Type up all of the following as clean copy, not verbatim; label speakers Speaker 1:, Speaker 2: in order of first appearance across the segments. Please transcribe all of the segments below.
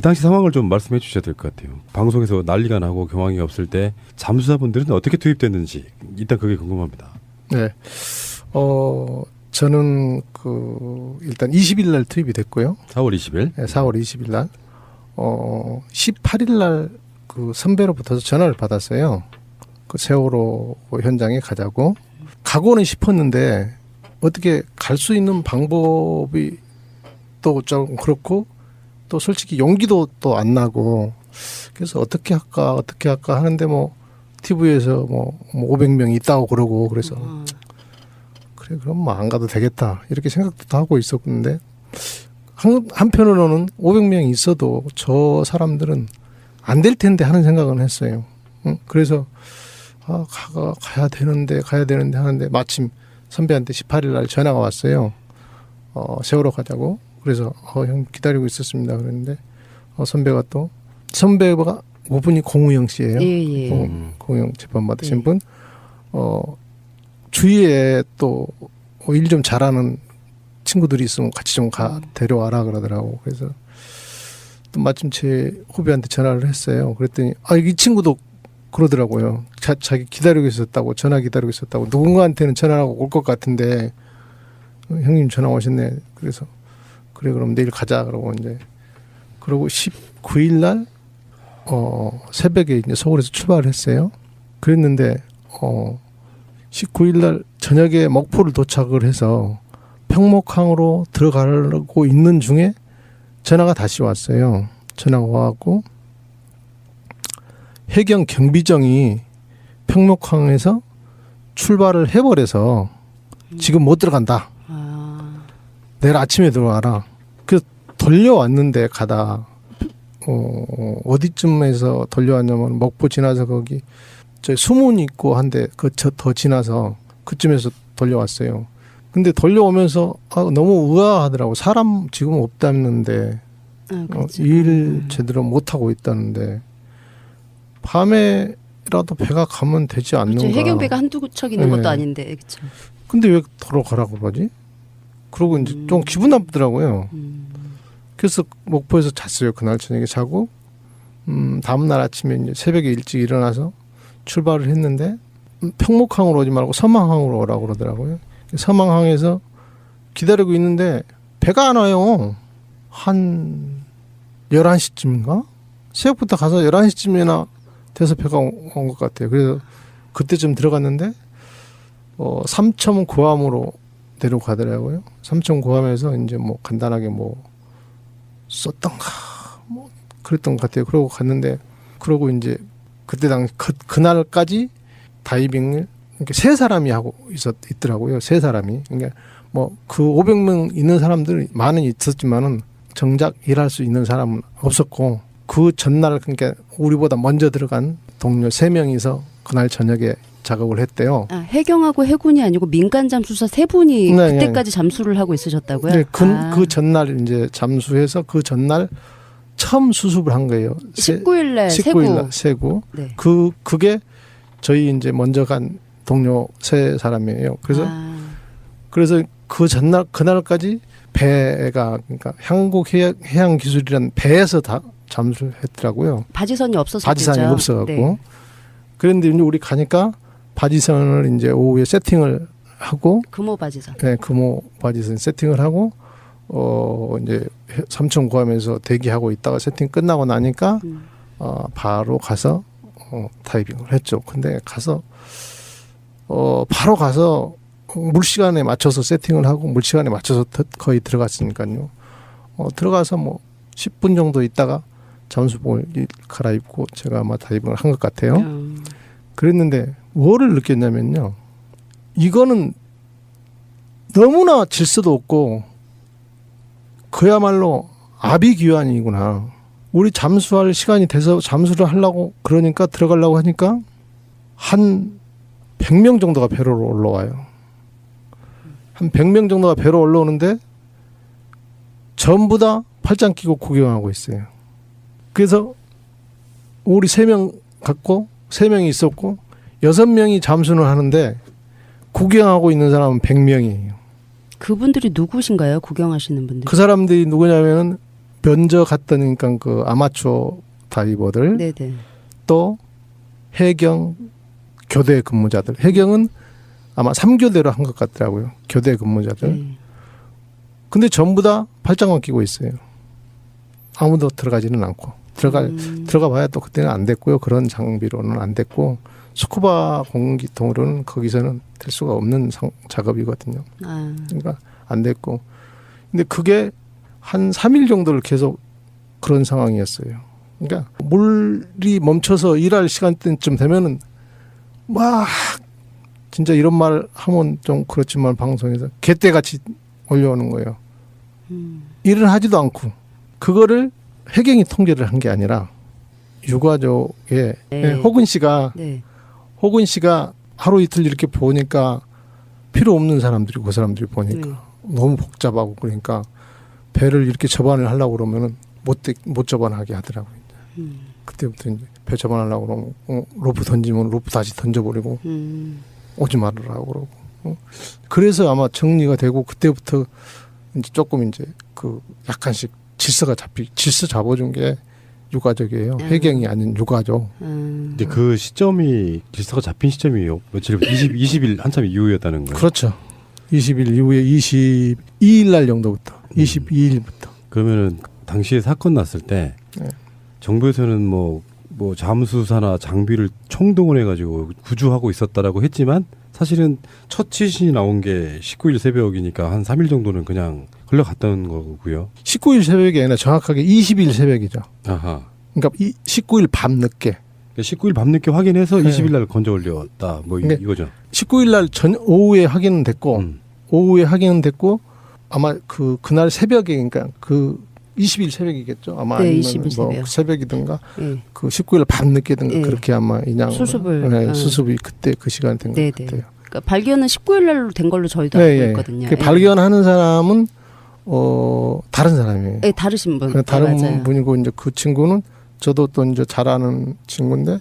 Speaker 1: 당시 상황을 좀 말씀해 주셔야 될 것 같아요. 방송에서 난리가 나고 경황이 없을 때 잠수사분들은 어떻게 투입됐는지 일단 그게 궁금합니다.
Speaker 2: 네. 저는 일단 20일 날 투입이 됐고요.
Speaker 1: 4월 20일.
Speaker 2: 네, 4월 20일 날. 18일 날 그 선배로부터 전화를 받았어요. 그 세월호 현장에 가자고. 가고는 싶었는데 어떻게 갈 수 있는 방법이 또 좀 그렇고 또 솔직히 용기도 또 안 나고 그래서 어떻게 할까 하는데 뭐 TV에서 뭐 500명 있다고 그러고 그래서 그래 그럼 뭐 안 가도 되겠다 이렇게 생각도 하고 있었는데 한편으로는 500명이 있어도 저 사람들은 안 될 텐데 하는 생각은 했어요. 그래서 가야 되는데 하는데 마침 선배한테 18일 날 전화가 왔어요. 세월호 가자고. 그래서 형 기다리고 있었습니다. 그랬는데 선배가 5분이 공우영 씨예요.
Speaker 3: 예.
Speaker 2: 공우영 재판 받으신 분. 주위에 또 일 좀 잘하는 친구들이 있으면 같이 좀 데려와라 그러더라고. 그래서 또 마침 제 후배한테 전화를 했어요. 그랬더니 이 친구도 그러더라고요. 자기 기다리고 있었다고 전화 기다리고 있었다고 누군가한테는 전화하고 올 것 같은데 형님 전화 오셨네. 그래서 그래 그럼 내일 가자 그러고 이제 그러고 19일 날 새벽에 이제 서울에서 출발을 했어요. 그랬는데 19일 날 저녁에 목포를 도착을 해서 평목항으로 들어가려고 있는 중에 전화가 다시 왔어요. 전화가 와갖고 해경 경비정이 평목항에서 출발을 해버려서 지금 못 들어간다. 내일 아침에 들어와라. 그래서 돌려왔는데 가다 어디쯤에서 돌려왔냐면 목포 지나서 거기 저 수문 있고 한데 더 지나서 그쯤에서 돌려왔어요. 근데 돌려오면서 너무 의아하더라고. 사람 지금 없다는데
Speaker 3: 그렇죠.
Speaker 2: 일 제대로 못하고 있다는데 밤에라도 배가 가면 되지 않는가.
Speaker 3: 그렇죠. 해경배가 한두 척 있는 것도 아닌데. 그렇죠.
Speaker 2: 근데 왜 돌아가라고 그러지? 그러고 이제 좀 기분 나쁘더라고요. 그래서 목포에서 잤어요. 그날 저녁에 자고 다음날 아침에 이제 새벽에 일찍 일어나서 출발을 했는데 평목항으로 오지 말고 서망항으로 오라고 그러더라고요. 서망항에서 기다리고 있는데 배가 안 와요. 한 11시쯤인가? 새벽부터 가서 11시쯤이나 돼서 배가 온 것 같아요. 그래서 그때쯤 들어갔는데 삼천 고함으로 내려가더라고요. 삼천 고함에서 이제 뭐 간단하게 뭐 썼던가 뭐 그랬던 것 같아요. 그러고 갔는데 그러고 이제 그때 그날까지 다이빙을 이렇게 세 사람이 하고 있더라고요. 세 사람이. 그러니까 뭐 그 500명 있는 사람들 많은 있었지만은 정작 일할 수 있는 사람은 없었고 그 전날 그러니까 우리보다 먼저 들어간 동료 3명이서 그날 저녁에 작업을 했대요.
Speaker 3: 해경하고 해군이 아니고 민간 잠수사 3분이 그때까지 잠수를 하고 있으셨다고요?
Speaker 2: 네, 그 전날 이제 잠수해서 그 전날 처음 수습을 한 거예요.
Speaker 3: 19일 날
Speaker 2: 세구.
Speaker 3: 네.
Speaker 2: 그게 저희 이제 먼저 간 동료 3사람이에요. 그래서 그 전날 그날까지 배가 그러니까 한국해양기술이라는 배에서 다 잠수를 했더라고요.
Speaker 3: 바지선이 없어서
Speaker 2: 바지선이 없어갖고.
Speaker 3: 네.
Speaker 2: 그런데 이제 우리 가니까 바지선을 이제 오후에 세팅을 하고
Speaker 3: 금호 바지선.
Speaker 2: 네, 금호 바지선 세팅을 하고 이제 삼천 고함에서 대기하고 있다가 세팅 끝나고 나니까 바로 가서 다이빙을 했죠. 근데 바로 가서 물시간에 맞춰서 세팅을 하고 물시간에 맞춰서 거의 들어갔으니까요. 들어가서 뭐 10분 정도 있다가 잠수복을 갈아입고 제가 아마 다이빙을 한 것 같아요. 그랬는데 뭐를 느꼈냐면요. 이거는 너무나 질서도 없고 그야말로 아비규환이구나. 우리 잠수할 시간이 돼서 잠수를 하려고 그러니까 들어가려고 하니까 한 100명 정도가 배로 올라와요. 한 100명 정도가 배로 올라오는데 전부 다 팔짱 끼고 구경하고 있어요. 그래서 우리 3명 갖고 3명이 있었고 6명이 잠수를 하는데 구경하고 있는 사람은 100명이에요.
Speaker 3: 그분들이 누구신가요? 구경하시는 분들.
Speaker 2: 그 사람들이 누구냐면은 먼저 갔던 그러니까 그 아마추어 다이버들
Speaker 3: 네네.
Speaker 2: 또 해경 교대 근무자들. 해경은 아마 3교대로 한 것 같더라고요. 교대 근무자들.
Speaker 3: 네.
Speaker 2: 근데 전부 다 팔짱만 끼고 있어요. 아무도 들어가지는 않고. 들어가 봐야 또 그때는 안 됐고요. 그런 장비로는 안 됐고 스쿠바 공기통으로는 거기서는 될 수가 없는 작업이거든요.
Speaker 3: 아.
Speaker 2: 그러니까 안 됐고. 근데 그게 한 3일 정도를 계속 그런 상황이었어요. 그러니까 물이 멈춰서 일할 시간대쯤 되면은 막 진짜 이런 말 하면 좀 그렇지만 방송에서 개떼같이 올려오는 거예요. 일을 하지도 않고 그거를 해경이 통제를 한 게 아니라 유가족의
Speaker 3: 네.
Speaker 2: 호근 씨가 하루 이틀 이렇게 보니까 필요 없는 사람들이 그 사람들이 보니까 너무 복잡하고 그러니까 배를 이렇게 접안을 하려고 그러면은 못 접안하게 하더라고요. 그때부터 이제 배 접안하려고 그러면 로프 던지면 로프 다시 던져버리고 오지 말으라고 그러고 그래서 아마 정리가 되고 그때부터 이제 조금 이제 그 약간씩 질서 잡아준 게 유가족이에요. 해경이 아닌 유가족.
Speaker 1: 근데 그 시점이 질서가 잡힌 시점이요. 며칠 20일 한참 이후였다는 거예요.
Speaker 2: 그렇죠. 20일 이후에 22일 날 정도부터 22일부터.
Speaker 1: 그러면은 당시에 사건 났을 때
Speaker 2: 네.
Speaker 1: 정부에서는 뭐 잠수사나 장비를 총동원해가지고 구조하고 있었다라고 했지만 사실은 첫 지신이 나온 게 19일 새벽이니까 한 3일 정도는 그냥 흘러갔던 거고요.
Speaker 2: 19일 새벽이 아니라 정확하게 20일 새벽이죠.
Speaker 1: 아하.
Speaker 2: 그러니까 19일 밤 늦게.
Speaker 1: 19일 밤늦게 확인해서
Speaker 2: 네.
Speaker 1: 20일 날 건져 올렸다. 뭐
Speaker 2: 네.
Speaker 1: 이거죠.
Speaker 2: 19일 날 오후에 확인은 됐고 오후에 확인은 됐고 아마 그날 새벽에 그러니까 그 20일 새벽이겠죠. 아마
Speaker 3: 네,
Speaker 2: 아니면
Speaker 3: 20일
Speaker 2: 뭐
Speaker 3: 새벽.
Speaker 2: 새벽이든가
Speaker 3: 네.
Speaker 2: 그 19일 밤 늦게든가
Speaker 3: 네.
Speaker 2: 그렇게 아마 인양
Speaker 3: 수습을.
Speaker 2: 수습이 그때 그 시간에 된 것
Speaker 3: 네네.
Speaker 2: 같아요.
Speaker 3: 그러니까 발견은 19일 날로 된 걸로 저희도
Speaker 2: 네,
Speaker 3: 알고
Speaker 2: 예.
Speaker 3: 있거든요.
Speaker 2: 그 발견하는 사람은 다른 사람이에요.
Speaker 3: 네, 다르신 분.
Speaker 2: 다른
Speaker 3: 네, 맞아요.
Speaker 2: 분이고 이제 그 친구는 저도 또 이제 잘 아는 친구인데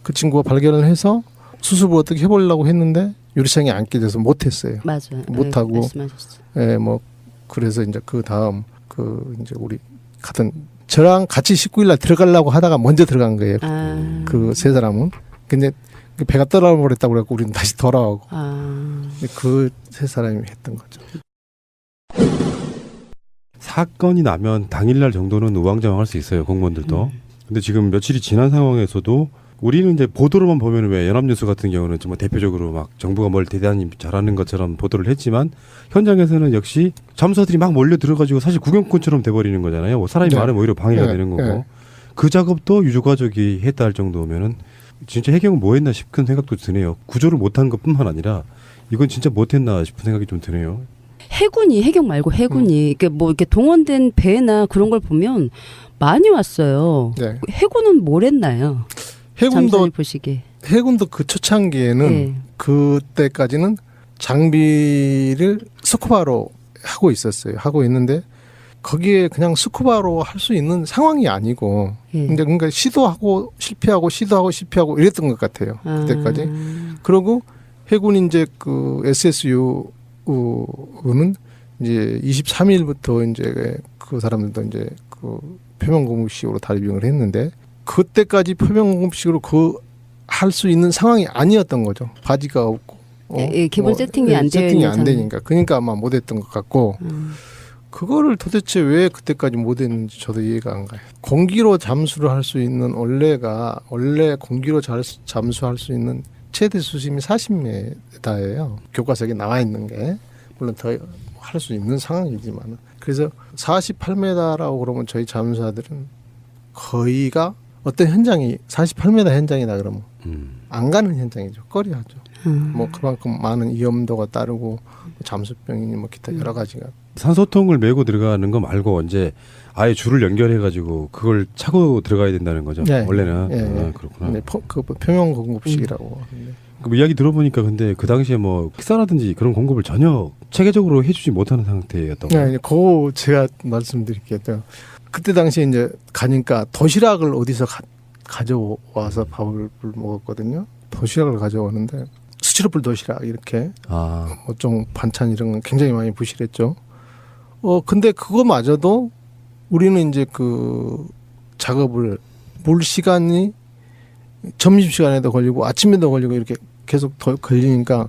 Speaker 2: 그 친구가 발견을 해서 수습을 어떻게 해보려고 했는데 유리창이 안 깨져서 못했어요.
Speaker 3: 맞아요.
Speaker 2: 못하고.
Speaker 3: 네, 말씀하셨어요.
Speaker 2: 예, 뭐 그래서 이제 그 다음 그 이제 우리 같은 저랑 같이 19일 날 들어가려고 하다가 먼저 들어간 거예요.
Speaker 3: 아.
Speaker 2: 그 세 사람은. 근데 그 배가 떠나버렸다고 그래갖고 우리는 다시 돌아오고.
Speaker 3: 아.
Speaker 2: 그 세 사람이 했던 거죠.
Speaker 1: 사건이 나면 당일날 정도는 우왕좌왕할 수 있어요. 공무원들도. 근데 지금 며칠이 지난 상황에서도 우리는 이제 보도로만 보면 왜 연합뉴스 같은 경우는 정말 대표적으로 막 정부가 뭘 대단히 잘하는 것처럼 보도를 했지만 현장에서는 역시 잠수사들이 막 몰려 들어가지고 사실 구경꾼처럼 돼버리는 거잖아요. 뭐 사람이
Speaker 2: 네.
Speaker 1: 많으면 오히려 방해가
Speaker 2: 네.
Speaker 1: 되는 거고
Speaker 2: 네.
Speaker 1: 그 작업도 유가족이 했다 할 정도면은 진짜 해경은 뭐 했나 싶은 생각도 드네요. 구조를 못한 것뿐만 아니라 이건 진짜 못했나 싶은 생각이 좀 드네요.
Speaker 3: 해경 말고 해군이 이게 뭐 이렇게 동원된 배나 그런 걸 보면 많이 왔어요.
Speaker 2: 네.
Speaker 3: 해군은 뭘 했나요? 잠수사님 보시기에.
Speaker 2: 해군도 그 초창기에는
Speaker 3: 네.
Speaker 2: 그때까지는 장비를 스쿠바로 하고 있었어요. 하고 있는데 거기에 그냥 스쿠바로 할 수 있는 상황이 아니고
Speaker 3: 예.
Speaker 2: 근데 그러니까 시도하고 실패하고 이랬던 것 같아요. 그때까지. 그리고 해군 이제 그 SSU는 이제 23일부터 이제 그 사람들도 이제 그 표면 공급식으로 다이빙을 했는데 그때까지 표면 공급식으로 할 수 있는 상황이 아니었던 거죠. 바지가 없고.
Speaker 3: 기본 세팅이 안 되어
Speaker 2: 세팅이
Speaker 3: 있는
Speaker 2: 안 되니까. 그러니까 아마 못했던 것 같고 그거를 도대체 왜 그때까지 못했는지 저도 이해가 안 가요. 공기로 잠수를 할 수 있는 원래 공기로 잠수할 수 있는 최대 수심이 40m예요. 교과서에 나와 있는 게 물론 더 할 수 있는 상황이지만 그래서 48m라고 그러면 저희 잠수사들은 거의가 어떤 현장이 48m 현장이다 그러면 안 가는 현장이죠. 꺼려하죠. 뭐 그만큼 많은 위험도가 따르고 잠수병이니 뭐 기타 여러 가지가.
Speaker 1: 산소통을 메고 들어가는 거 말고 이제 아예 줄을 연결해가지고 그걸 차고 들어가야 된다는 거죠.
Speaker 2: 네.
Speaker 1: 원래는.
Speaker 2: 네.
Speaker 1: 아, 그렇구나.
Speaker 2: 네, 그 표면 공급식이라고. 하는데.
Speaker 1: 그 이야기 들어보니까 근데 그 당시에 뭐 식사라든지 그런 공급을 전혀 체계적으로 해주지 못하는 상태였던 거예요.
Speaker 2: 네, 그거 제가 말씀드릴게요. 그때 당시에 이제 가니까 도시락을 어디서 가져와서 밥을 먹었거든요. 도시락을 가져오는데 스티로폴 도시락 이렇게
Speaker 1: 아,
Speaker 2: 뭐 좀 반찬 이런 건 굉장히 많이 부실했죠. 근데 그거마저도 우리는 이제 그 작업을 볼 시간이 점심시간에도 걸리고 아침에도 걸리고 이렇게 계속 더 걸리니까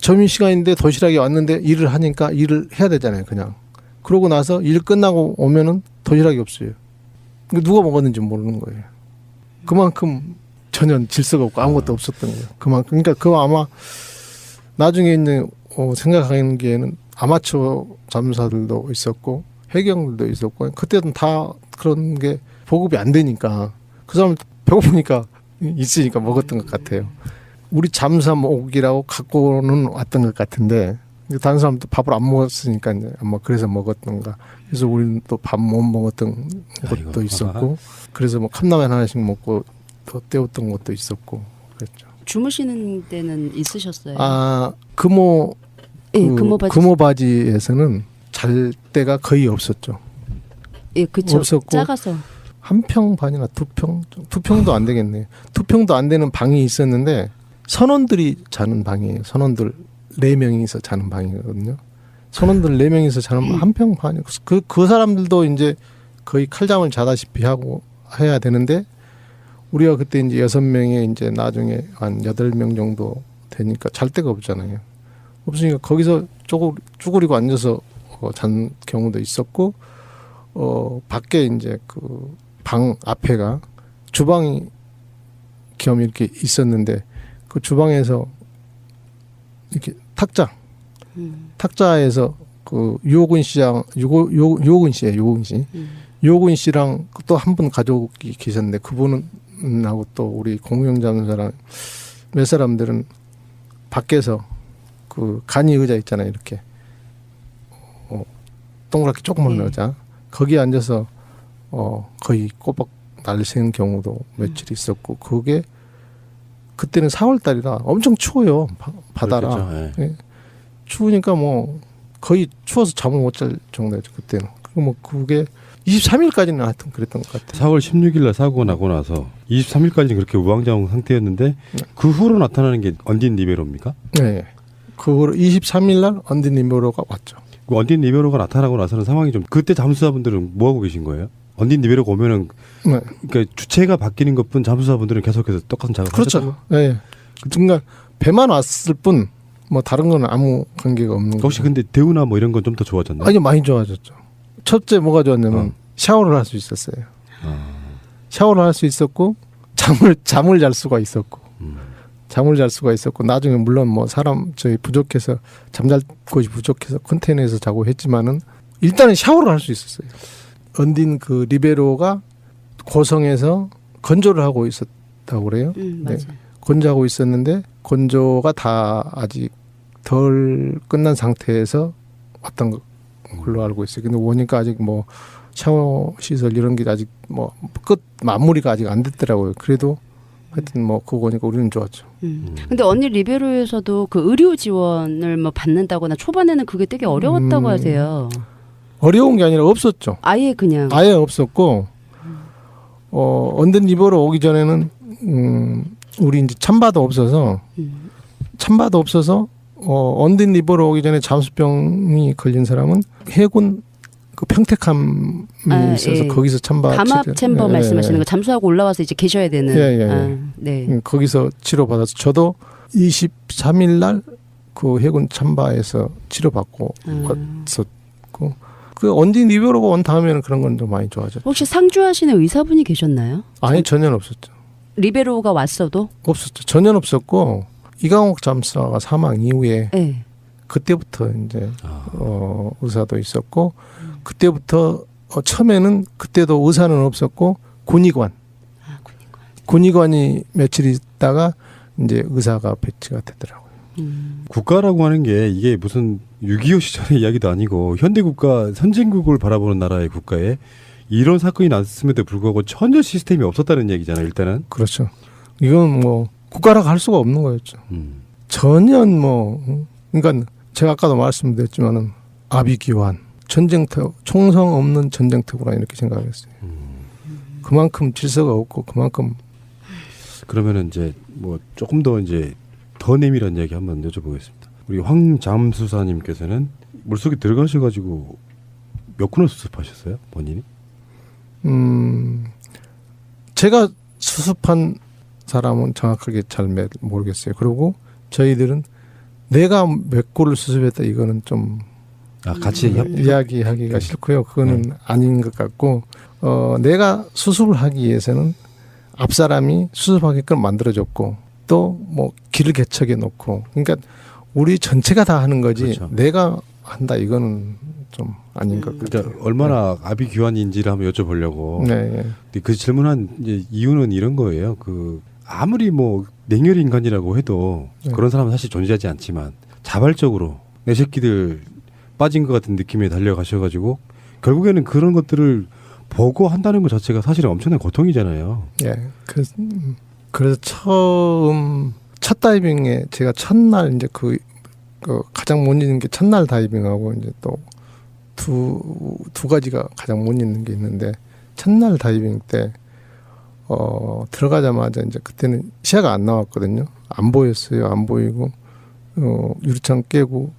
Speaker 2: 점심시간인데 도시락이 왔는데 일을 하니까 일을 해야 되잖아요. 그냥. 그러고 나서 일 끝나고 오면은 도시락이 없어요. 누가 먹었는지 모르는 거예요. 그만큼 전혀 질서가 없고 아무것도 없었던 거예요. 그만큼. 그러니까 그거 아마 나중에 이제 생각하기에는 아마추어 잠수사들도 있었고 해경들도 있었고 그때는 다 그런 게 보급이 안 되니까 그 사람 배고프니까 있으니까 먹었던 것 같아요. 우리 잠수함옥이라고 갖고는 왔던 것 같은데 다른 사람도 밥을 안 먹었으니까 이제 아마 그래서 먹었던가. 그래서 우리는 또 밥 못 먹었던 것도 있었고 그래서 뭐 컵라면 하나씩 먹고 또 때웠던 것도 있었고 그랬죠.
Speaker 3: 주무시는 데는 있으셨어요?
Speaker 2: 아 금호
Speaker 3: 예,
Speaker 2: 금호바지. 금호바지에서는 잘 데가 거의 없었죠.
Speaker 3: 예, 그쵸.
Speaker 2: 없었고
Speaker 3: 작아서.
Speaker 2: 한 평 반이나 두 평도 안 되겠네요. 2평도 안 되는 방이 있었는데 선원들이 자는 방이에요. 선원들 4명이서 자는 방이거든요. 선원들 4명이서 자는 한 평 반이 그 사람들도 이제 거의 칼잠을 자다시피 하고 해야 되는데 우리가 그때 이제 6명에 이제 나중에 한 8명 정도 되니까 잘 데가 없잖아요. 없으니까 거기서 쭈그리고 앉아서 잔 경우도 있었고 밖에 이제 그 방 앞에가 주방이 겸 이렇게 있었는데 그 주방에서 이렇게 탁자에서 그 유호근 씨랑 유호근 씨예요. 유호근 씨랑 또 한 분 가족이 계셨는데 그분은 하고 또 우리 공영잠수사랑 몇 사람들은 밖에서 그 간이 의자 있잖아요. 이렇게 동그랗게 조그만 의자 거기에 앉아서 거의 꼬박 날새는 경우도 며칠 있었고 그게 그때는 4월 달이라 엄청 추워요. 바다라. 예. 추우니까 뭐 거의 추워서 잠을 못 잘 정도였죠. 그때는. 그리고 뭐 그게 23일까지는 하여튼 그랬던 것 같아요.
Speaker 1: 4월 16일 날 사고가 나고 나서 23일까지는 그렇게 우왕좌왕 상태였는데 그 후로 나타나는 게 언딘 리베로입니까?
Speaker 2: 네. 그 후로 23일 날 언딘 리베로가 왔죠.
Speaker 1: 그 언딘 리베로가 나타나고 나서는 상황이 좀 그때 잠수사분들은 뭐 하고 계신 거예요? 언딘 리베로가 오면은
Speaker 2: 네.
Speaker 1: 그러니까 주체가 바뀌는 것뿐 잠수사분들은 계속해서 똑같은 작업을
Speaker 2: 그렇죠.
Speaker 1: 하셨다고요?
Speaker 2: 네. 그러니까 배만 왔을 뿐 뭐 다른 거는 아무 관계가 없는 거죠.
Speaker 1: 혹시 근데 대우나 뭐 이런 건 좀 더 좋아졌나요?
Speaker 2: 아니 많이 좋아졌죠. 첫째 뭐가 좋았냐면 샤워를 할 수 있었어요. 샤워를 할 수 있었고 잠을 잘 수가 있었고 잠을 잘 수가 있었고 나중에 물론 뭐 사람 저희 부족해서 잠잘 곳이 부족해서 컨테이너에서 자고 했지만은 일단은 샤워를 할 수 있었어요. 언딘 그 리베로가 고성에서 건조를 하고 있었다고 그래요.
Speaker 3: 맞아요.
Speaker 2: 네. 건조하고 있었는데 건조가 다 아직 덜 끝난 상태에서 왔던 걸로 알고 있어요. 근데 오니까 아직 뭐 샤워 시설 이런 게 아직 뭐 끝 마무리가 아직 안 됐더라고요. 그래도 하여튼 뭐 그거 보니까 우리는 좋았죠.
Speaker 3: 근데 언니 리베로에서도 그 의료 지원을 뭐 받는다거나 초반에는 그게 되게 어려웠다고 하세요.
Speaker 2: 어려운 게 아니라 없었죠.
Speaker 3: 아예 그냥.
Speaker 2: 아예 없었고 언든 리버로 오기 전에는 우리 이제 참바도 없어서 언든 리버로 오기 전에 잠수병이 걸린 사람은 해군 그 평택함이 있어서
Speaker 3: 예.
Speaker 2: 거기서 참바
Speaker 3: 담합
Speaker 2: 치료-
Speaker 3: 챔버
Speaker 2: 예,
Speaker 3: 말씀하시는
Speaker 2: 예.
Speaker 3: 거 잠수하고 올라와서 이제 계셔야 되는.
Speaker 2: 예.
Speaker 3: 네.
Speaker 2: 거기서 치료 받아서 저도 23일 날 그 해군 참바에서 치료받고 왔었고 그 언딘 리버로가 온 다음에는 그런 건 좀 많이 좋아졌죠.
Speaker 3: 혹시 상주하시는 의사분이 계셨나요?
Speaker 2: 아니 전혀 없었죠.
Speaker 3: 리베로가 왔어도?
Speaker 2: 없었죠. 전혀 없었고 이강옥 잠수사가 사망 이후에
Speaker 3: 네.
Speaker 2: 그때부터 이제 의사도 있었고 그때부터 처음에는 그때도 의사는 없었고 군의관이 며칠 있다가 이제 의사가 배치가 되더라고요.
Speaker 1: 국가라고 하는 게 이게 무슨 6.25 시절의 이야기도 아니고 현대국가 선진국을 바라보는 나라의 국가에 이런 사건이 났음에도 불구하고 전혀 시스템이 없었다는 얘기잖아요. 일단은.
Speaker 2: 그렇죠. 이건 뭐 국가라고 할 수가 없는 거였죠. 전혀 뭐 그러니까 제가 아까도 말씀드렸지만은 아비규환 전쟁터 총성 없는 전쟁터구나 이렇게 생각했어요. 그만큼 질서가 없고 그만큼
Speaker 1: 그러면은 이제 뭐 조금 더 이제 더 내밀한 이야기 한번 여쭤보겠습니다. 우리 황 잠수사님께서는 물속에 들어가셔가지고 몇 군을 수습하셨어요, 본인이?
Speaker 2: 제가 수습한 사람은 정확하게 잘 모르겠어요. 그리고 저희들은 내가 몇 골을 수습했다 이거는 좀
Speaker 1: 같이
Speaker 2: 이야기하기가 싫고요. 그거는 아닌 것 같고 내가 수습을 하기 위해서는 앞 사람이 수습하게끔 만들어줬고 또 뭐 길을 개척해 놓고 그러니까 우리 전체가 다 하는 거지
Speaker 1: 그렇죠.
Speaker 2: 내가 한다 이거는 좀 아닌 것 같아요.
Speaker 1: 그러니까 얼마나 아비규환인지를 한번 여쭤보려고.
Speaker 2: 네.
Speaker 1: 근데 그 질문한 이제 이유는 이런 거예요. 그 아무리 뭐 냉혈 인간이라고 해도
Speaker 2: 네.
Speaker 1: 그런 사람은 사실 존재하지 않지만 자발적으로 내 새끼들 빠진 것 같은 느낌에 달려가셔가지고 결국에는 그런 것들을 보고 한다는 것 자체가 사실은 엄청난 고통이잖아요.
Speaker 2: 예. 그래서 처음 첫 다이빙에 제가 첫날 이제 그 가장 못 잊는 게 첫날 다이빙하고 이제 또 두 가지가 가장 못 잊는 게 있는데 첫날 다이빙 때 들어가자마자 이제 그때는 시야가 안 나왔거든요. 안 보였어요. 안 보이고 유리창 깨고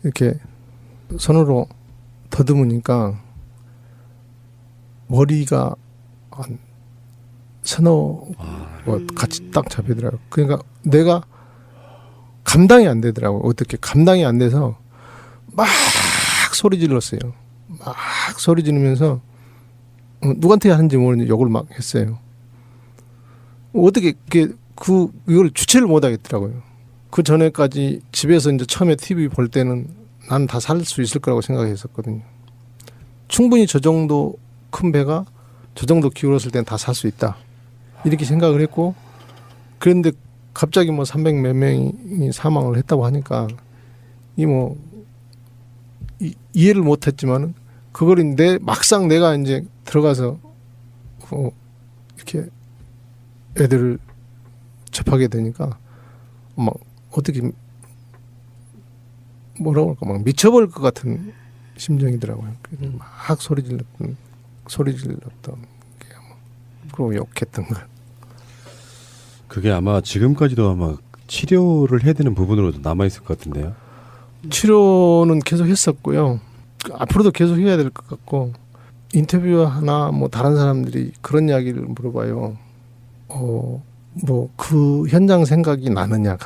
Speaker 2: 이렇게 손으로 더듬으니까 머리가 한 서너 같이 딱 잡히더라고요. 그러니까 내가 감당이 안 되더라고요. 어떻게 감당이 안 돼서 막 소리 질렀어요. 막 소리 지르면서 누구한테 하는지 모르는데 욕을 막 했어요. 어떻게 이걸 주체를 못 하겠더라고요. 그 전에까지 집에서 이제 처음에 TV 볼 때는 난 다 살 수 있을 거라고 생각했었거든요. 충분히 저 정도 큰 배가 저 정도 기울었을 땐 다 살 수 있다. 이렇게 생각을 했고 그런데 갑자기 뭐 300 몇 명이 사망을 했다고 하니까 이해를 못했지만은 그걸 막상 내가 이제 들어가서 이렇게 애들을 접하게 되니까 막 어떻게 뭐라고 할까 막 미쳐버릴 것 같은 심정이더라고요. 그래서 막 소리 질렀던 게 그리고 욕했던 거.
Speaker 1: 그게 아마 지금까지도 아마 치료를 해야 되는 부분으로도 남아 있을 것 같은데요.
Speaker 2: 치료는 계속 했었고요. 앞으로도 계속 해야 될 것 같고 인터뷰 하나 뭐 다른 사람들이 그런 이야기를 물어봐요. 뭐 그 현장 생각이 나느냐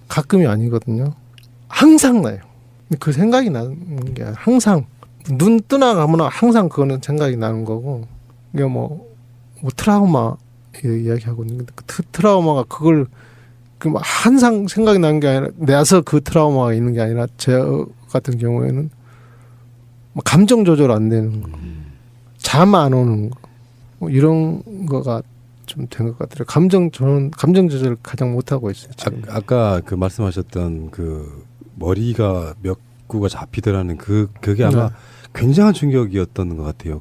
Speaker 2: 가끔이 아니거든요. 항상 나요. 그 생각이 나는 게 항상 눈 뜨나 감으나 항상 그거는 생각이 나는 거고 이게 뭐 트라우마 이야기하고 있는데 그 트라우마가 그걸 항상 생각이 나는 게 아니라 내서 그 트라우마가 있는 게 아니라 제 같은 경우에는 감정 조절 안 되는 거, 잠 안 오는 거, 뭐 이런 거가 좀 된 것 같아요. 감정 조절 가장 못 하고 있어요.
Speaker 1: 아까 그 말씀하셨던 그 머리가 몇 구가 잡히더라는 그게 아마 굉장한 충격이었던 것 같아요.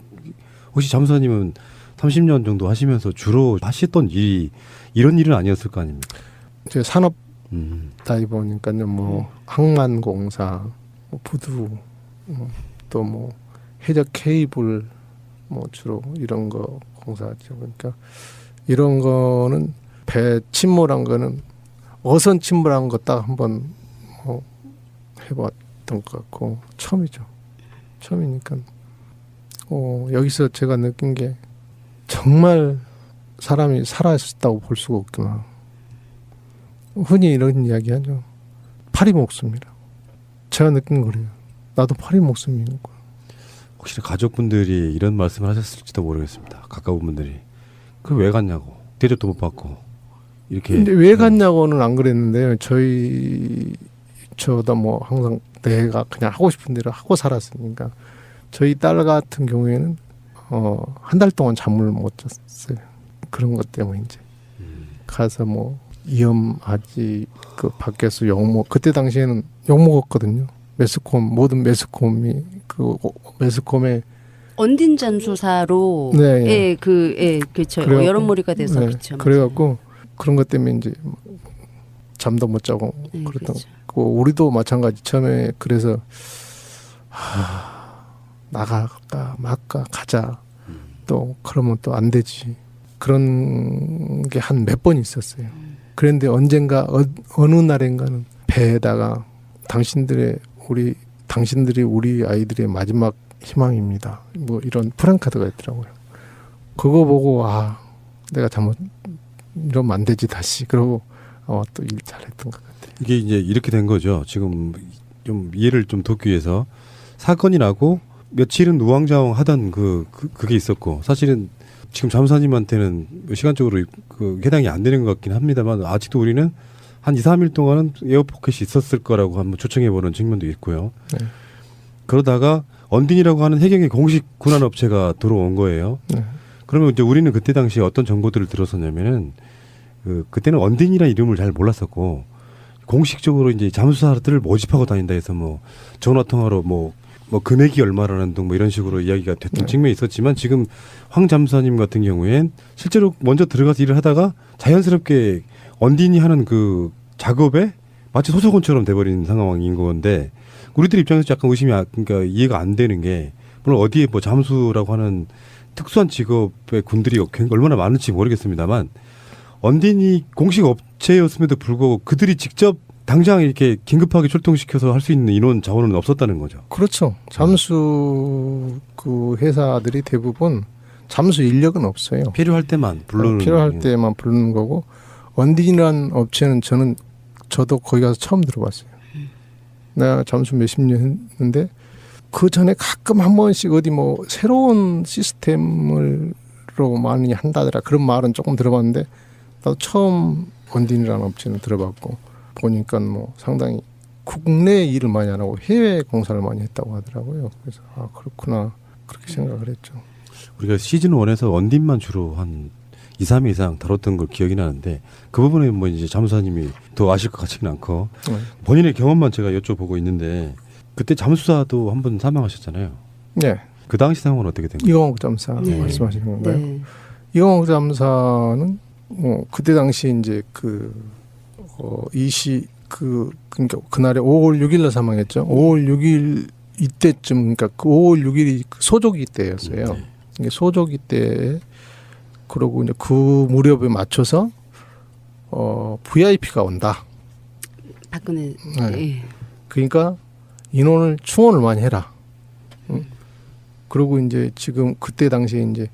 Speaker 1: 혹시 잠수사님은 30년 정도 하시면서 주로 하셨던 일이 이런 일은 아니었을 거 아닙니까?
Speaker 2: 제 산업 다이버니까요. 뭐 항만공사, 뭐 부두, 또 뭐 해적 케이블, 뭐 주로 이런 거 공사하죠. 그러니까 이런 거는 배 침몰한 거는 어선 침몰한 거 딱 한번 해봤던 것 같고 처음이니까 여기서 제가 느낀 게 정말 사람이 살아있었다고 볼 수가 없구나. 흔히 이런 이야기 하죠. 파리 목숨이라. 제가 느낀 거래요. 나도 파리 목숨이 있는 거야.
Speaker 1: 혹시 가족분들이 이런 말씀을 하셨을지도 모르겠습니다. 가까운 분들이 그 왜 갔냐고 대접도 못 받고 이렇게.
Speaker 2: 근데 왜 갔냐고는 안 그랬는데요. 저도 뭐 항상 내가 그냥 하고 싶은 대로 하고 살았으니까 저희 딸 같은 경우에는 한 달 동안 잠을 못 잤어요. 그런 것 때문에 이제 가서 뭐 위험하지 그 밖에서 그때 당시에는 욕 먹었거든요. 모든 매스컴이 그 매스컴에
Speaker 3: 언딘 잠수사로
Speaker 2: 네.
Speaker 3: 그렇죠. 여론몰이가 돼서
Speaker 2: 네.
Speaker 3: 그렇죠.
Speaker 2: 그래갖고 그런 것 때문에 이제 잠도 못 자고 그랬던
Speaker 3: 그렇죠.
Speaker 2: 거. 우리도 마찬가지 처음에 그래서 나갈까 말까 가자. 또 그러면 또 안 되지. 그런 게 한 몇 번 있었어요. 그런데 언젠가 어느 날인가는 배에다가 당신들이 우리 아이들의 마지막 희망입니다. 뭐 이런 프랜카드가 있더라고요. 그거 보고 내가 잘못 이러면 안 되지 다시. 그러고 또 일 잘했던 것 같아요.
Speaker 1: 이게 이제 이렇게 된 거죠. 지금 좀 이해를 좀 돕기 위해서 사건이 나고 며칠은 우왕좌왕하던 그게 있었고 사실은 지금 잠수사님한테는 시간적으로 해당이 안 되는 것 같긴 합니다만 아직도 우리는 한 2, 3일 동안은 에어포켓이 있었을 거라고 한번 추정해보는 측면도 있고요.
Speaker 2: 네.
Speaker 1: 그러다가 언딘이라고 하는 해경의 공식 군환 업체가 들어온 거예요.
Speaker 2: 네.
Speaker 1: 그러면 이제 우리는 그때 당시에 어떤 정보들을 들었었냐면은 그때는 언딘이라는 이름을 잘 몰랐었고 공식적으로 이제 잠수사들을 모집하고 다닌다 해서 뭐 전화 통화로 뭐 금액이 얼마라는 등 뭐 이런 식으로 이야기가 됐던 측면이 있었지만 지금 황 잠수사님 같은 경우엔 실제로 먼저 들어가서 일을 하다가 자연스럽게 언딘이 하는 그 작업에 마치 소속원처럼 돼버린 상황인 건데 우리들 입장에서 약간 의심이 그러니까 이해가 안 되는 게 물론 어디에 뭐 잠수라고 하는 특수한 직업의 군들이 얼마나 많은지 모르겠습니다만 언딘이 공식 업체였음에도 불구하고 그들이 직접 당장 이렇게 긴급하게 출동시켜서 할 수 있는 인원 자원은 없었다는 거죠.
Speaker 2: 그렇죠. 잠수 그 회사들이 대부분 잠수 인력은 없어요.
Speaker 1: 필요할 때만 부르는
Speaker 2: 필요할 때만 부르는 거고 언딘이라는 업체는 저도 거기 가서 처음 들어봤어요. 내가 잠수 몇십 년 했는데 그 전에 가끔 한 번씩 어디 뭐 새로운 시스템으로 많이 한다더라 그런 말은 조금 들어봤는데 나도 처음 언딘이라는 업체는 들어봤고 보니까 뭐 상당히 국내 일을 많이 안 하고 해외 공사를 많이 했다고 하더라고요. 그래서 그렇구나 그렇게 생각을 했죠.
Speaker 1: 우리가 시즌 1에서 언딘만 주로 한 2, 3회 이상 다뤘던 걸 기억이 나는데 그 부분에 뭐 이제 잠수사님이 더 아실 것 같지는 않고 본인의 경험만 제가 여쭤보고 있는데 그때 잠수사도 한 번 사망하셨잖아요.
Speaker 2: 네.
Speaker 1: 그 당시 상황은 어떻게 된 거예요?
Speaker 2: 이광옥 잠사 말씀하시는 건가요?
Speaker 3: 네.
Speaker 2: 이광옥 잠사는 그때 당시 이제 그러니까 그날에 5월 6일날 사망했죠. 5월 6일 이때쯤 그러니까 그 5월 6일이 소조기 때였어요. 이게 소조기 때 그러고 이제 그 무렵에 맞춰서 VIP가 온다.
Speaker 3: 박근혜.
Speaker 2: 네. 그러니까 인원을 충원을 많이 해라. 그리고 이제 지금 그때 당시에 이제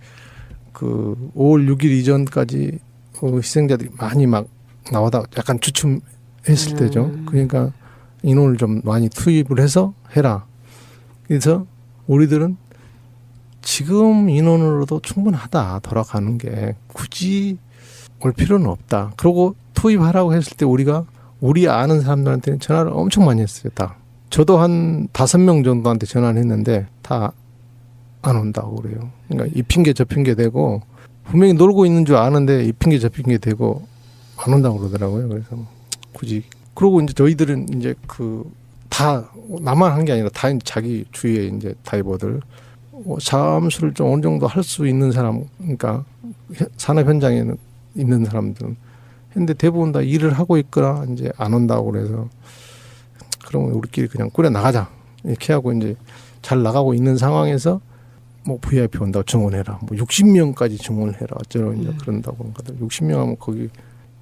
Speaker 2: 그 5월 6일 이전까지 희생자들이 많이 막 나와다 약간 주춤했을 때죠. 그러니까 인원을 좀 많이 투입을 해서 해라. 그래서 우리들은 지금 인원으로도 충분하다. 돌아가는 게 굳이 올 필요는 없다. 그러고 투입하라고 했을 때 우리 아는 사람들한테는 전화를 엄청 많이 했어요. 다. 저도 한 5명 정도한테 전화를 했는데 다 안 온다고 그래요. 그러니까 이 핑계 저 핑계 대고 분명히 놀고 있는 줄 아는데 이 핑계 저 핑계 대고 안 온다고 그러더라고요. 그래서 굳이 그러고 이제 저희들은 이제 다 나만 한 게 아니라 다 자기 주위에 이제 다이버들 잠수를 좀 어느 정도 할 수 있는 사람 그러니까 산업 현장에 있는 사람들은 했는데 대부분 다 일을 하고 있거나 이제 안 온다고 그래서 그러면 우리끼리 그냥 꾸려 나가자 이렇게 하고 이제 잘 나가고 있는 상황에서 뭐 VIP 온다고 증원해라. 뭐 60명까지 증원을 해라. 어쩌고 이제 그런다고 하거든. 60명 하면 거기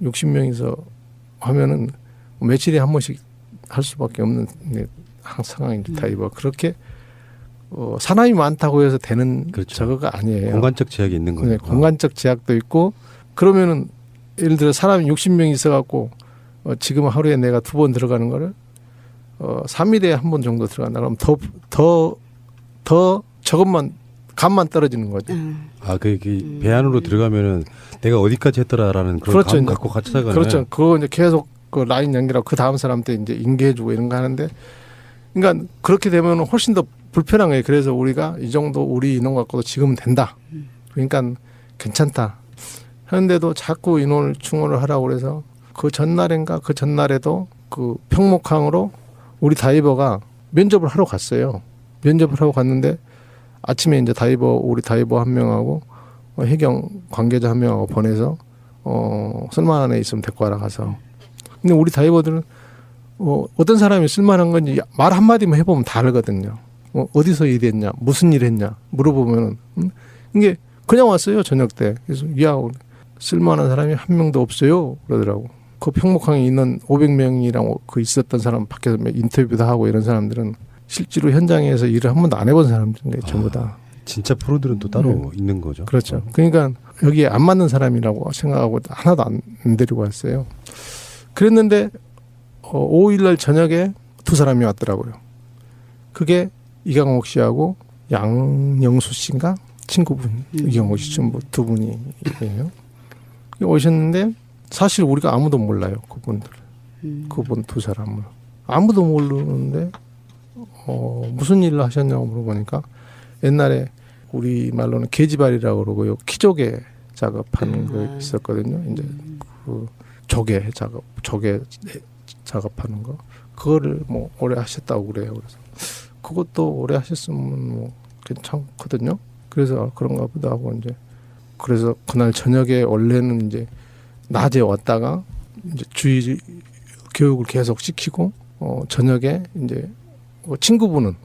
Speaker 2: 60명이서 하면은 며칠에 한 번씩 할 수밖에 없는 상황인데 다이버 그렇게 사람이 많다고 해서 되는
Speaker 1: 그렇죠.
Speaker 2: 저거가 아니에요.
Speaker 1: 공간적 제약이 있는 거예요.
Speaker 2: 네, 공간적 제약도 있고 그러면은 예를 들어 사람이 60명이 있어갖고 지금 하루에 내가 2번 들어가는 거를 3일에 한 번 정도 들어간다 그러면 더 저것만 값만 떨어지는 거죠.
Speaker 1: 배 안으로 들어가면은 내가 어디까지 했더라라는 그런
Speaker 2: 그렇죠.
Speaker 1: 감 갖고 같이 살아가는.
Speaker 2: 그렇죠. 그거 이제 계속 그 라인 연결하고 그 다음 사람한테 이제 인계해주고 이런 거 하는데, 그러니까 그렇게 되면 훨씬 더 불편한 거예요. 그래서 우리가 이 정도 우리 인원 갖고도 지금은 된다. 그러니까 괜찮다. 하는데도 자꾸 인원을 충원을 하라고 그래서 그 전날인가 그 전날에도 그 평목항으로 우리 다이버가 면접을 하러 갔어요. 면접을 하고 갔는데 아침에 이제 우리 다이버 한 명하고 해경 관계자 한 명하고 보내서 쓸만한 애 있으면 데리고 와라 가서. 근데 우리 다이버들은 어떤 사람이 쓸만한 건지 말 한마디만 해보면 다 알거든요. 어디서 일했냐, 무슨 일 했냐 물어보면은 이게 그냥 왔어요 저녁 때. 그래서 야 쓸만한 사람이 한 명도 없어요 그러더라고. 그 평목항에 있는 500명이랑 그 있었던 사람 밖에서 인터뷰도 하고 이런 사람들은 실제로 현장에서 일을 한 번도 안 해본 사람들인데 전부 다.
Speaker 1: 진짜 프로들은 또 따로 있는 거죠.
Speaker 2: 그렇죠. 그러니까 여기에 안 맞는 사람이라고 생각하고 하나도 안 데리고 왔어요. 그랬는데 5일날 저녁에 두 사람이 왔더라고요. 그게 이강옥 씨하고 양영수 씨인가 친구분 이강옥 씨 전부 두 분이에요. 오셨는데 사실 우리가 아무도 몰라요. 그분 두 사람을 아무도 모르는데 무슨 일을 하셨냐고 물어보니까 옛날에 우리 말로는 계지발이라고 그러고요. 키조개 작업하는 거 있었거든요. 이제 그 조개 작업하는 거 그거를 뭐 오래 하셨다고 그래요. 그래서 그것도 오래 하셨으면 뭐 괜찮거든요. 그래서 그런가 보다 하고 이제 그래서 그날 저녁에 원래는 이제 낮에 왔다가 이제 주의 교육을 계속 시키고 저녁에 이제 친구분은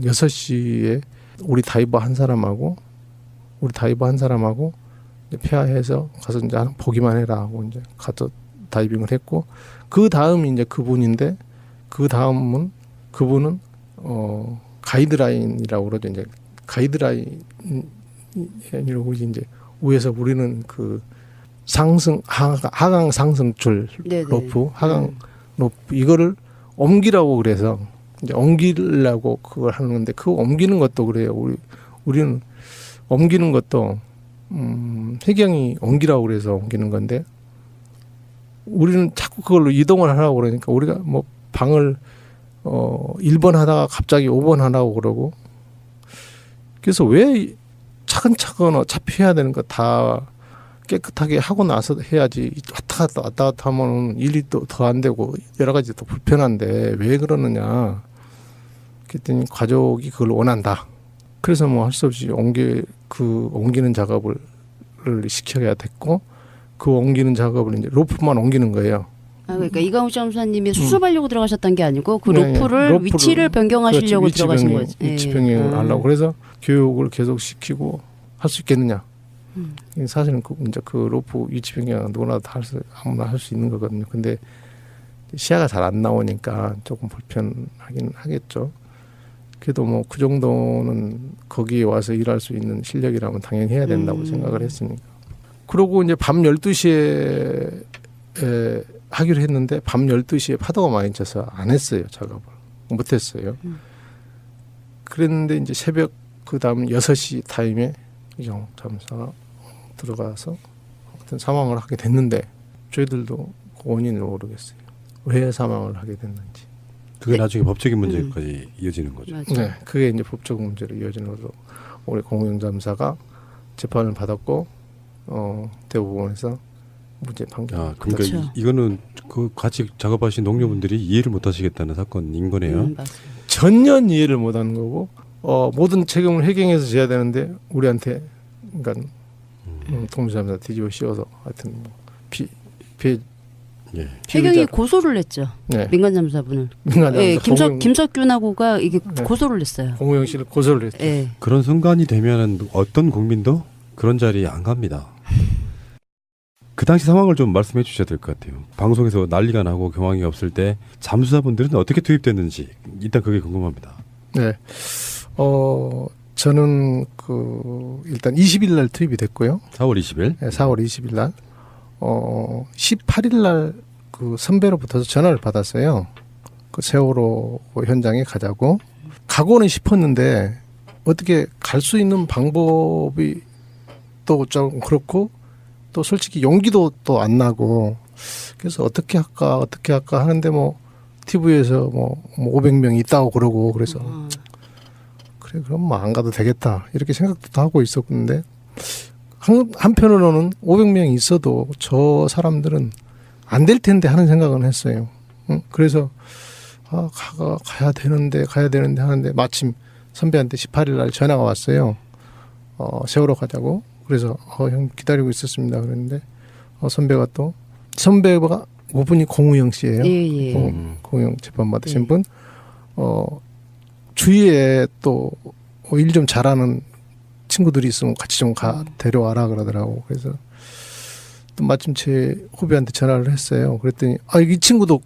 Speaker 2: 6시에 우리 다이버 한 사람하고 이제 폐하해서 가서 이제 보기만 해라 하고 이제 가서 다이빙을 했고 그 다음이 이제 그분인데 그분은 가이드라인이라고 그러죠. 이제 가이드라인이라고 이제 위에서 우리는 그 하강 상승줄 로프 하강 로프 이거를 옮기라고 그래서 이제 옮기려고 그걸 하는 건데 그 옮기는 것도 그래요. 우리는 옮기는 것도 해경이 옮기라고 그래서 옮기는 건데 우리는 자꾸 그걸로 이동을 하라고 그러니까 우리가 뭐 방을 1번 하다가 갑자기 5번 하라고 그러고 그래서 왜 차근차근 어차피 해야 되는 거 다 깨끗하게 하고 나서 해야지 왔다 갔다 하면 일이 또 더 안 되고 여러 가지 또 불편한데 왜 그러느냐 그랬더니 가족이 그걸 원한다. 그래서 뭐 할 수 없이 옮기는 작업을 시켜야 됐고 그 옮기는 작업을 이제 로프만 옮기는 거예요.
Speaker 3: 그러니까 이강욱 점사님이 수습하려고 들어가셨던 게 아니고 그 로프를 위치를 변경하시려고
Speaker 2: 그렇지,
Speaker 3: 들어가신 거죠.
Speaker 2: 위치 변경을 하려고 그래서 교육을 계속 시키고 할 수 있겠느냐. 사실은 이제 그 로프 위치 변경은 누구나 다 아무나 할 수 있는 거거든요. 근데 시야가 잘 안 나오니까 조금 불편하긴 하겠죠. 그래도 뭐 그 정도는 거기에 와서 일할 수 있는 실력이라면 당연히 해야 된다고 생각을 했으니까. 그러고 이제 밤 12시에 하기로 했는데 밤 12시에 파도가 많이 쳐서 안 했어요. 작업을. 못 했어요. 그랬는데 이제 새벽 그다음 6시 타임에 이강옥 잠사가 들어가서 어떤 사망을 하게 됐는데 저희들도 그 원인을 모르겠어요. 왜 사망을 하게 됐는지.
Speaker 1: 그게 나중에 법적인 문제까지 이어지는 거죠.
Speaker 3: 맞아요.
Speaker 2: 네, 그게 이제 법적 문제로 이어지는 거로 우리 공영 잠사가 재판을 받았고 대법원에서 무죄 판결.
Speaker 1: 그러니까
Speaker 3: 그렇죠.
Speaker 1: 이거는 그 같이 작업하신 동료분들이 이해를 못하시겠다는 사건인 거네요.
Speaker 3: 맞습니다.
Speaker 2: 전혀 이해를 못하는 거고 모든 책임을 해경에서 져야 되는데 우리한테 그러니까 동사무소 뒤집어 씌워서 하여튼 뭐
Speaker 3: 해경이 고소를 했죠.
Speaker 2: 네.
Speaker 3: 민간 잠사분을.
Speaker 2: 민간잠사
Speaker 3: 네, 김석균하고가 이게 고소를 했어요.
Speaker 2: 공무영 씨를 고소를 했죠.
Speaker 3: 네.
Speaker 1: 그런 순간이 되면은 어떤 국민도 그런 자리에 안 갑니다. 그 당시 상황을 좀 말씀해 주셔야 될 것 같아요. 방송에서 난리가 나고 경황이 없을 때 잠수사분들은 어떻게 투입됐는지 일단 그게 궁금합니다.
Speaker 2: 네. 저는 일단 20일 날 투입이 됐고요.
Speaker 1: 4월 20일.
Speaker 2: 네, 4월 20일 날 18일 날 그 선배로부터 전화를 받았어요. 그 세월호 현장에 가자고. 가고는 싶었는데 어떻게 갈 수 있는 방법이 또 좀 그렇고 또 솔직히 용기도 또 안 나고 그래서 어떻게 할까 하는데 뭐 TV에서 뭐 500명 있다고 그러고 그래서 그래 그럼 뭐 안 가도 되겠다 이렇게 생각도 하고 있었는데 한편으로는 500명이 있어도 저 사람들은 안 될 텐데 하는 생각은 했어요. 그래서 가야 되는데 하는데 마침 선배한테 18일 날 전화가 왔어요. 세월호 가자고. 그래서 형 기다리고 있었습니다. 그랬는데 선배가 그분이 공우영 씨예요.
Speaker 3: 예.
Speaker 2: 공우영 재판 받으신 분. 주위에 또 일 좀 잘하는 친구들이 있으면 같이 좀 데려와라 그러더라고. 그래서 또 마침 제 후배한테 전화를 했어요. 그랬더니 이 친구도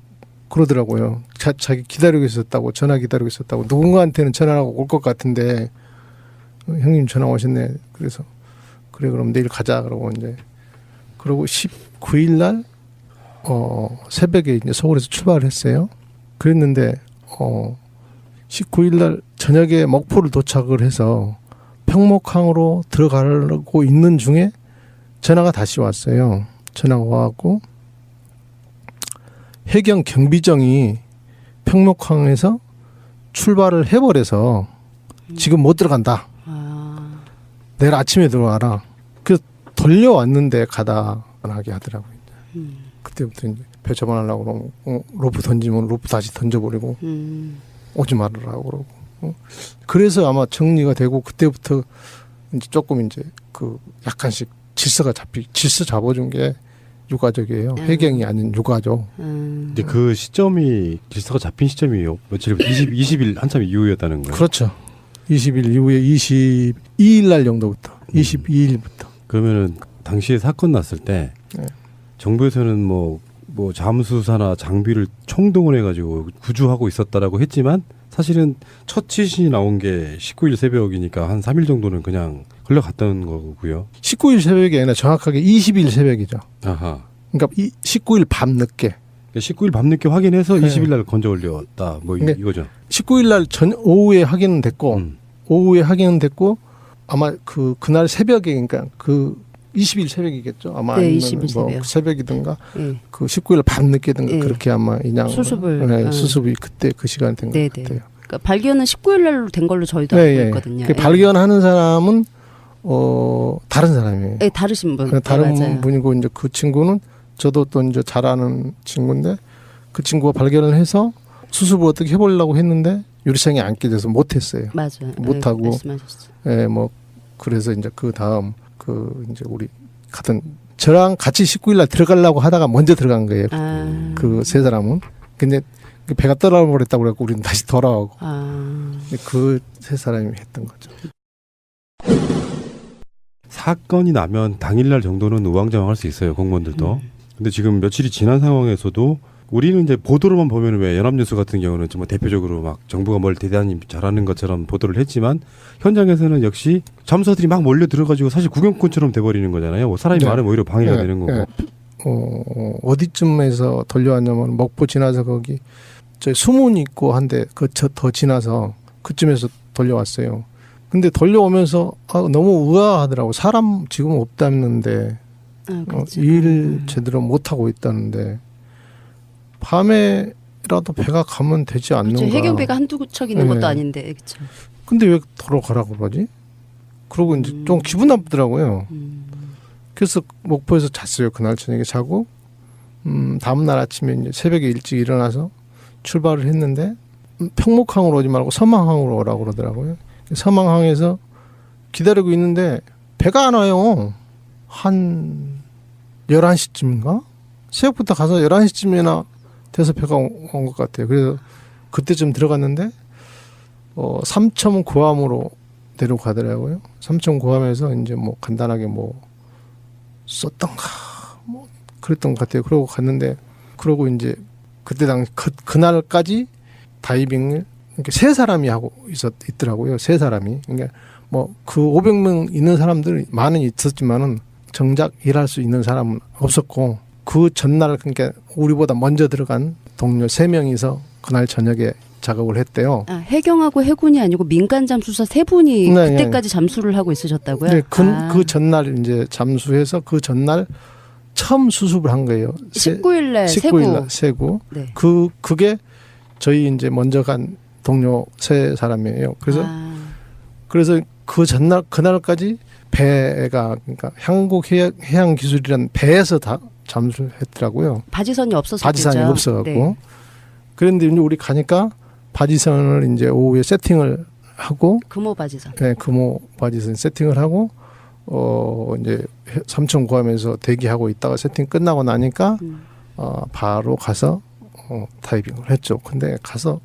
Speaker 2: 그러더라고요. 자기 기다리고 있었다고, 전화 기다리고 있었다고. 누군가한테는 전화하고 올 것 같은데 형님 전화 오셨네. 그래서 그래 그럼 내일 가자 그러고 이제 그러고 19일 날 새벽에 이제 서울에서 출발을 했어요. 그랬는데 19일 날 저녁에 목포를 도착을 해서 평목항으로 들어가려고 있는 중에 전화가 다시 왔어요. 전화가 와갖고 해경 경비정이 평목항에서 출발을 해버려서 지금 못 들어간다. 내일 아침에 들어와라. 그래서 돌려왔는데 가다 안 하게 하더라고요. 그때부터 이제 배 접어하려고 그러고 로프 던지면 로프 다시 던져버리고 오지 말으라고 그러고. 그래서 아마 정리가 되고 그때부터 이제 조금 이제 그 약간씩 질서 잡아준 게 유가족이에요. 해경이 아닌 유가족.
Speaker 1: 이제 그 시점이 질서가 잡힌 시점이 며칠 20일 한참 이후였다는 거예요.
Speaker 2: 그렇죠. 20일 이후에 22일 날 정도부터 22일부터.
Speaker 1: 그러면은 당시에 사건 났을 때
Speaker 2: 네.
Speaker 1: 정부에서는 뭐 잠수사나 장비를 총동원해가지고 구조하고 있었다라고 했지만 사실은 첫 지신이 나온 게 19일 새벽이니까 한 3일 정도는 그냥 흘러갔던 거고요.
Speaker 2: 19일 새벽이 아니라 정확하게 20일 새벽이죠.
Speaker 1: 아하.
Speaker 2: 그러니까 19일 밤 늦게.
Speaker 1: 19일 밤늦게 확인해서
Speaker 2: 네.
Speaker 1: 20일 날 건져 올렸다. 뭐
Speaker 2: 네.
Speaker 1: 이거죠.
Speaker 2: 19일 날 오후에 확인은 됐고 오후에 확인은 됐고 아마 그날 새벽에 그러니까 그 20일 새벽이겠죠. 아마
Speaker 3: 네,
Speaker 2: 아니면
Speaker 3: 20일
Speaker 2: 뭐
Speaker 3: 새벽.
Speaker 2: 새벽이든가
Speaker 3: 네.
Speaker 2: 그 19일 밤 늦게든가
Speaker 3: 네.
Speaker 2: 그렇게 아마 인양
Speaker 3: 수습을.
Speaker 2: 수습이 그때 그 시간 된 것
Speaker 3: 네네.
Speaker 2: 같아요.
Speaker 3: 그러니까 발견은 19일 날로 된 걸로 저희도
Speaker 2: 네,
Speaker 3: 알고
Speaker 2: 예.
Speaker 3: 있거든요.
Speaker 2: 그 발견하는 사람은 다른 사람이에요.
Speaker 3: 네, 다르신 분.
Speaker 2: 다른
Speaker 3: 네, 맞아요.
Speaker 2: 분이고 이제 그 친구는 저도 또 이제 잘 아는 친구인데 그 친구가 발견을 해서 수습을 어떻게 해보려고 했는데 유리창이 안 깨져서 못했어요.
Speaker 3: 맞아요.
Speaker 2: 못하고.
Speaker 3: 네, 말씀하셨어요.
Speaker 2: 예, 뭐 그래서 이제 그 다음 그 이제 우리 같은 저랑 같이 19일 날 들어가려고 하다가 먼저 들어간 거예요. 그 세 사람은. 근데 그 배가 떠나버렸다고 그래갖고 우리는 다시 돌아오고. 그 세 사람이 했던 거죠.
Speaker 1: 사건이 나면 당일날 정도는 우왕좌왕할 수 있어요. 공무원들도. 근데 지금 며칠이 지난 상황에서도 우리는 이제 보도로만 보면 왜 연합뉴스 같은 경우는 정말 대표적으로 막 정부가 뭘 대단히 잘하는 것처럼 보도를 했지만 현장에서는 역시 잠수사들이 막 몰려 들어가지고 사실 구경꾼처럼 돼버리는 거잖아요. 뭐 사람이
Speaker 2: 네.
Speaker 1: 많으면 오히려 방해가
Speaker 2: 네,
Speaker 1: 되는 거고.
Speaker 2: 네. 어디쯤에서 돌려왔냐면 목포 지나서 거기 저 수문 있고 한데 더 지나서 그쯤에서 돌려왔어요. 근데 돌려오면서 너무 의아하더라고. 사람 지금 없다는데
Speaker 3: 그렇죠.
Speaker 2: 일 제대로 못 하고 있다는데 밤에라도 배가 가면 되지 않는가.
Speaker 3: 그렇죠. 해경배가 한두 척 있는
Speaker 2: 네.
Speaker 3: 것도 아닌데. 그렇죠.
Speaker 2: 근데 왜 돌아가라고 그러지? 그러고 이제 좀 기분 나쁘더라고요. 그래서 목포에서 잤어요. 그날 저녁에 자고 다음 날 아침에 이제 새벽에 일찍 일어나서 출발을 했는데 평목항으로 오지 말고 서망항으로 오라고 그러더라고요. 서망항에서 기다리고 있는데 배가 안 와요. 한 11시쯤인가? 새벽부터 가서 11시쯤이나 돼서 배가 온 것 같아요. 그래서 그때쯤 들어갔는데 삼천 고함으로 내려가더라고요. 삼천 고함에서 이제 뭐 간단하게 뭐 썼던가 뭐 그랬던 것 같아요. 그러고 갔는데 그러고 이제 그때 그날까지 다이빙을 이렇게 세 사람이 하고 있더라고요. 세 사람이. 그러니까 뭐 그 500명 있는 사람들 많은 있었지만은 정작 일할 수 있는 사람은 없었고 그 전날 그러니까 우리보다 먼저 들어간 동료 3명이서 그날 저녁에 작업을 했대요.
Speaker 3: 해경하고 해군이 아니고 민간 잠수사 3분이
Speaker 2: 네,
Speaker 3: 그때까지 잠수를 하고 있으셨다고요?
Speaker 2: 네, 그 전날 이제 잠수해서 그 전날 처음 수습을 한 거예요.
Speaker 3: 19일 날
Speaker 2: 19일 날 세구.
Speaker 3: 네.
Speaker 2: 그게 저희 이제 먼저 간 동료 3사람이에요. 그래서 그 전날 그날까지 배가 그러니까 한국해양기술이라는 배에서 다 잠수했더라고요.
Speaker 3: 바지선이 없어서
Speaker 2: 바지선이 없어갖고.
Speaker 3: 네.
Speaker 2: 그런데 이제 우리 가니까 바지선을 이제 오후에 세팅을 하고
Speaker 3: 금호 바지선.
Speaker 2: 네, 금호 바지선 세팅을 하고 이제 삼천고함에서 대기하고 있다가 세팅 끝나고 나니까 바로 가서 다이빙을 했죠. 근데 가서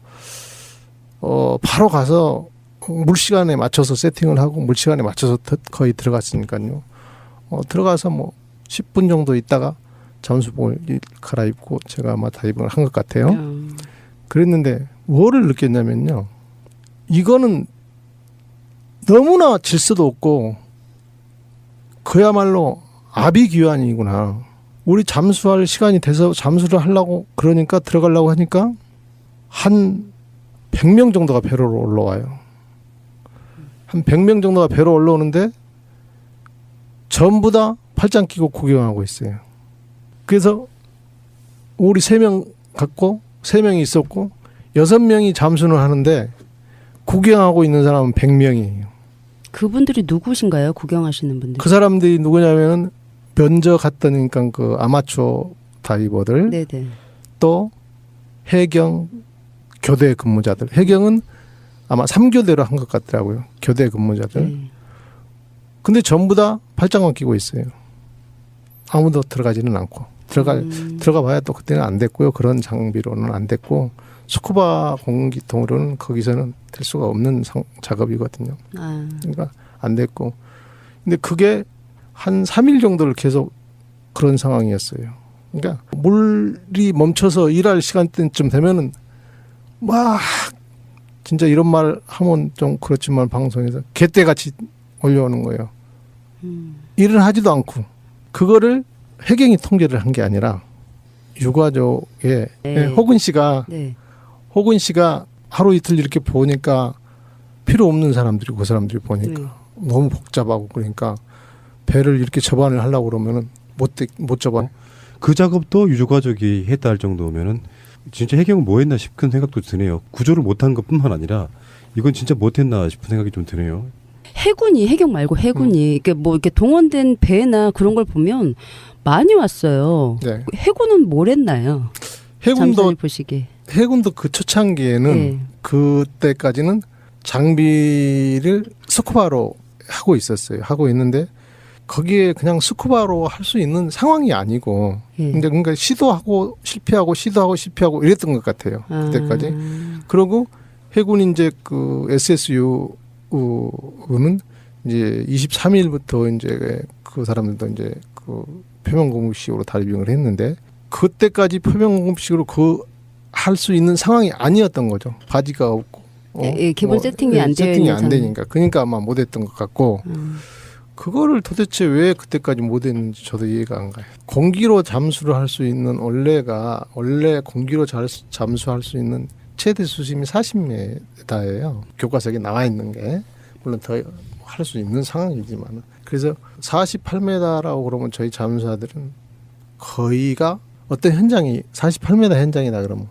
Speaker 2: 바로 가서 물시간에 맞춰서 세팅을 하고 물시간에 맞춰서 거의 들어갔으니까요. 들어가서 뭐 10분 정도 있다가 잠수복을 갈아입고 제가 아마 다이빙을 한 것 같아요.
Speaker 3: 어.
Speaker 2: 그랬는데 뭐를 느꼈냐면요. 이거는 너무나 질서도 없고 그야말로 아비규환이구나. 우리 잠수할 시간이 돼서 잠수를 하려고 그러니까 들어가려고 하니까 한 100명 정도가 배로 올라와요. 한 100명 정도가 배로 올라오는데 전부 다 팔짱 끼고 구경하고 있어요. 그래서 우리 3명 갖고 3명이 있었고 6명이 잠수를 하는데 구경하고 있는 사람은 100명이에요.
Speaker 3: 그분들이 누구신가요? 구경하시는 분들.
Speaker 2: 그 사람들이 누구냐면은 면접 갔던 그러니까 그 아마추어 다이버들
Speaker 3: 네네.
Speaker 2: 또 해경 교대 근무자들. 해경은 아마 3교대로 한 것 같더라고요. 교대 근무자들.
Speaker 3: 네.
Speaker 2: 근데 전부 다 팔짱만 끼고 있어요. 아무도 들어가지는 않고 들어가 봐야 또 그때는 안 됐고요. 그런 장비로는 안 됐고 스쿠바 공기통으로는 거기서는 될 수가 없는 작업이거든요.
Speaker 3: 아.
Speaker 2: 그러니까 안 됐고 근데 그게 한 3일 정도를 계속 그런 상황이었어요. 그러니까 물이 멈춰서 일할 시간대쯤 되면은 막 진짜 이런 말 하면 좀 그렇지만 방송에서 개떼같이 올려오는 거예요. 일을 하지도 않고 그거를 해경이 통제를 한 게 아니라 유가족의
Speaker 3: 네.
Speaker 2: 호근 씨가
Speaker 3: 네.
Speaker 2: 하루 이틀 이렇게 보니까 필요 없는 사람들이 그 사람들이 보니까
Speaker 3: 네.
Speaker 2: 너무 복잡하고 그러니까 배를 이렇게 접안을 하려고 그러면은 못 접안.
Speaker 1: 그 작업도 유가족이 했다 할 정도면은 진짜 해경은 뭐 했나 싶은 생각도 드네요. 구조를 못한 것뿐만 아니라 이건 진짜 못했나 싶은 생각이 좀 드네요.
Speaker 3: 해군이 해경 말고 해군이 이게 뭐 이렇게 동원된 배나 그런 걸 보면 많이 왔어요.
Speaker 2: 네.
Speaker 3: 해군은 뭘 했나요?
Speaker 2: 해군도
Speaker 3: 잠수님 보시기에.
Speaker 2: 그 초창기에는
Speaker 3: 네.
Speaker 2: 그때까지는 장비를 스쿠바로 하고 있었어요. 하고 있는데 거기에 그냥 스쿠바로 할 수 있는 상황이 아니고
Speaker 3: 예.
Speaker 2: 근데 그러니까 시도하고 실패하고 이랬던 것 같아요. 그때까지. 그리고 해군 이제 그 SSU는 이제 23일부터 이제 그 사람들도 이제 그 표면 공급식으로 다이빙을 했는데 그때까지 표면 공급식으로 그 할 수 있는 상황이 아니었던 거죠. 바지가 없고
Speaker 3: 예, 기본 세팅이 안 되어
Speaker 2: 세팅이
Speaker 3: 있는
Speaker 2: 안
Speaker 3: 상황.
Speaker 2: 되니까 그러니까 아마 못했던 것 같고 그거를 도대체 왜 그때까지 못했는지 저도 이해가 안 가요. 공기로 잠수를 할 수 있는 원래 공기로 잠수할 수 있는 최대 수심이 40m예요. 교과서에 나와 있는 게 물론 더 할 수 있는 상황이지만 그래서 48m라고 그러면 저희 잠수사들은 거의가 어떤 현장이 48m 현장이다 그러면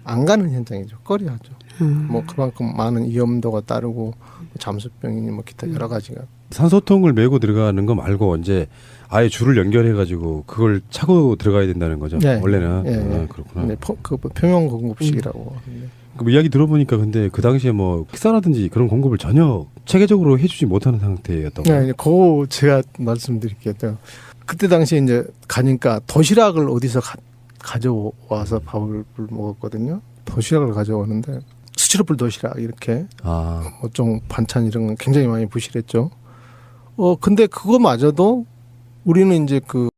Speaker 2: 안 가는 현장이죠. 꺼려하죠. 뭐 그만큼 많은 위험도가 따르고 잠수병이니 뭐 기타 여러 가지가.
Speaker 1: 산소통을 메고 들어가는 거 말고 이제 아예 줄을 연결해 가지고 그걸 차고 들어가야 된다는 거죠.
Speaker 2: 네.
Speaker 1: 원래는.
Speaker 2: 예, 예.
Speaker 1: 아, 그렇구나.
Speaker 2: 네, 그 표면 공급식이라고. 하는데.
Speaker 1: 그 이야기 들어보니까 근데 그 당시에 뭐 식사라든지 그런 공급을 전혀 체계적으로 해주지 못하는 상태였던 거예요.
Speaker 2: 네, 그거 제가 말씀드릴게요. 그때 당시에 이제 가니까 도시락을 어디서 가져와서 밥을 먹었거든요. 도시락을 가져오는데 스티로폴 도시락 이렇게
Speaker 1: 아,
Speaker 2: 뭐 좀 반찬 이런 건 굉장히 많이 부실했죠. 근데 그거마저도 우리는 이제 그